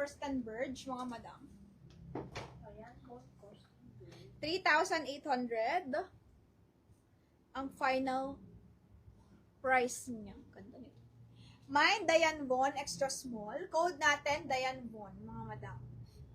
Furstenberg, mga madam. Ayan, cost. 3,800. Ang final price niya. Ganda nito. Mine, Diane Von, extra small. Code natin, Diane Von, mga madam.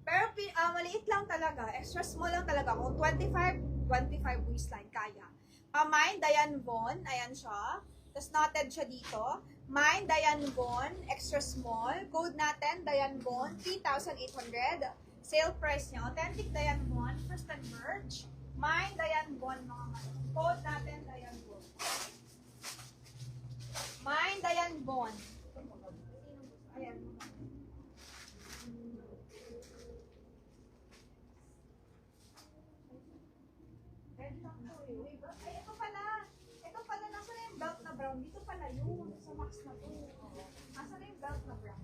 Pero maliit lang talaga. Extra small lang talaga. Kung 25 waistline, kaya. Mine, Diane Von, ayan siya. Tapos noted siya dito. Mine, Diane Von, extra small. Code natin, Diane Von, 3,800. Sale price niya. Authentic Diane Von, Furstenberg. Mine, Diane Von, mga madam. Code natin, Diane Von. Mine, Diane Von. Ayan. Ay, ito pala. Ito pala, nasa na yung belt na brown? Dito pala yun. Sa max na to. Nasa na yung belt na brown?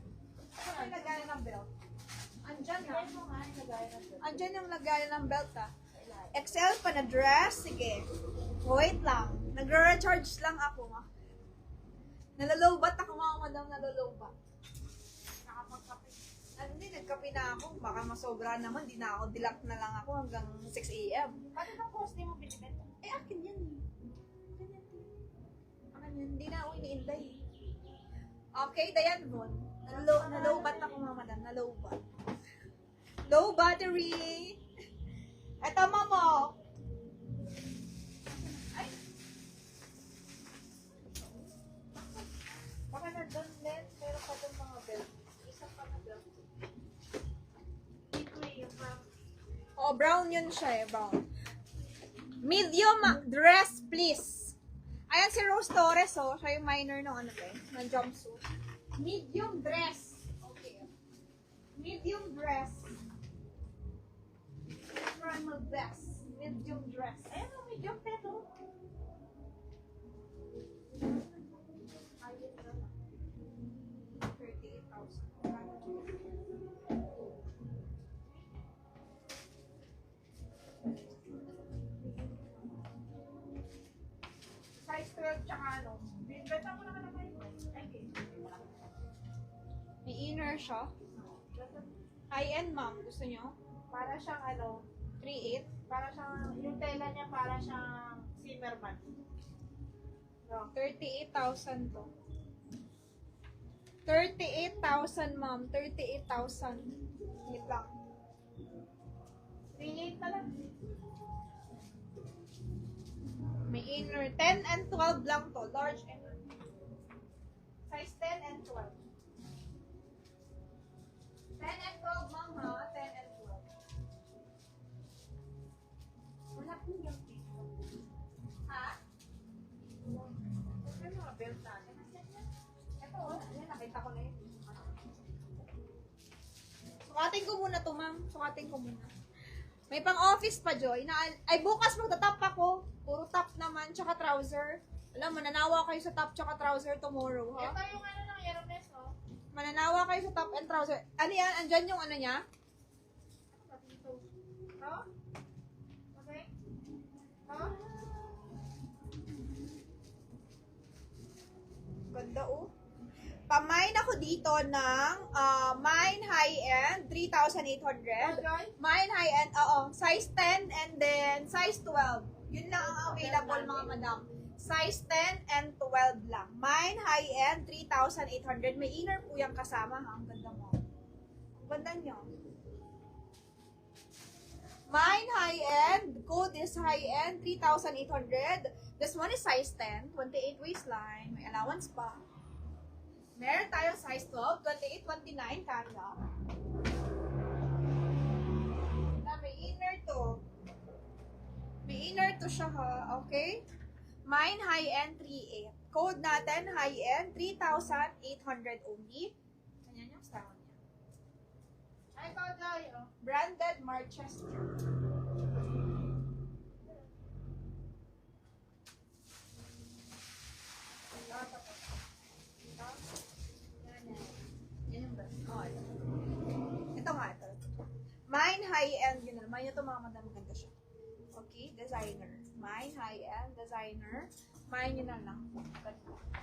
Ito pa yung lagayan ng belt. Andyan na. Andyan yung lagayan ng belt ah. XL pa na dress. Sige. Wait lang. Nagre-recharge lang ako. Nalalobat ako mga madam. Nalalobat. Nakapagkape. Hindi, nagkape na ako. Baka masobra naman. Di na ako. Dilak na lang ako hanggang 6 a.m. Paano itong cost di mo pinibenta? Eh, akin yan eh. Akin yan. Hindi na ako iniinday. Okay, Diane Von. Nalobat ako mga madam. Nalobat. Low battery. Eto, mamo. Ay. Baka na doon din, pero pa doon mga belt. Isa pa na belt. Dito yung brown. Oh, brown yun siya eh. Brown. Medium dress, please. Ayan si Rose Torres, oh. Siya yung minor ng ano ba ng jumpsuit. Medium dress. Okay. Medium dress. Primal best. Medium dress. Ayan o, medium pero. Ayun na lang. 38,000. Size 12 tsaka ano. Binibenta mo naman naman yun. Ay, May inner siya. High-end, ma'am. Gusto nyo? para siyang ano, 3.8. para siyang, yung tela niya para siyang Zimmerman. No. 38,000 to. 38,000, ma'am. 38,000. Wait lang. 3.8 na lang. May inner. 10 and 12 lang to. Large and size 10 and 12. 10 and 12, ma'am, ha? 10 and 12. Wala po yung dito. Ha? Ano yung mga belt natin? Ito, oh. Ayan, nakita ko na yun. Sukatin ko muna to, ma'am. Sukatin ko muna. May pang-office pa, Joy. Ay, bukas magta-top ako. Puro top naman, tsaka trouser. Alam, mananawa kayo sa top tsaka trouser tomorrow, ha? Ito yung ano ng Hermes, oh. Mananawa kayo sa top and trouser. Ano yan? Andyan yung ano niya? Ano ba dito? Ito? Okay? Ito? Ganda, oh. Pamain ako dito ng mine high-end, 3,800. Okay? Mine high-end, oo. Size 10 and then size 12. Yun lang ang available, mga madam. Size 10 and 12 lang. Mine high-end, 3,800. May inner po yung kasama, ha? Ang ganda mo. Ang ganda nyo. Mine high-end, code is high-end, 3,800. This one is size 10, 28 waistline. May allowance pa. Meron tayo size 12, 28, 29, kaya. May inner to. May inner to siya, ha? Okay? Mine high-end 3.8. Code natin high-end 3,800 only. Ganyan yung style niya. Ay, ito, Joy, oh. Branded Manchester. Ito nga, ito. Mine high-end, yun naman. Ito mga madami, ganda siya. Okay, designer. Mine high-end, designer. Mine yun na lang. Ganda.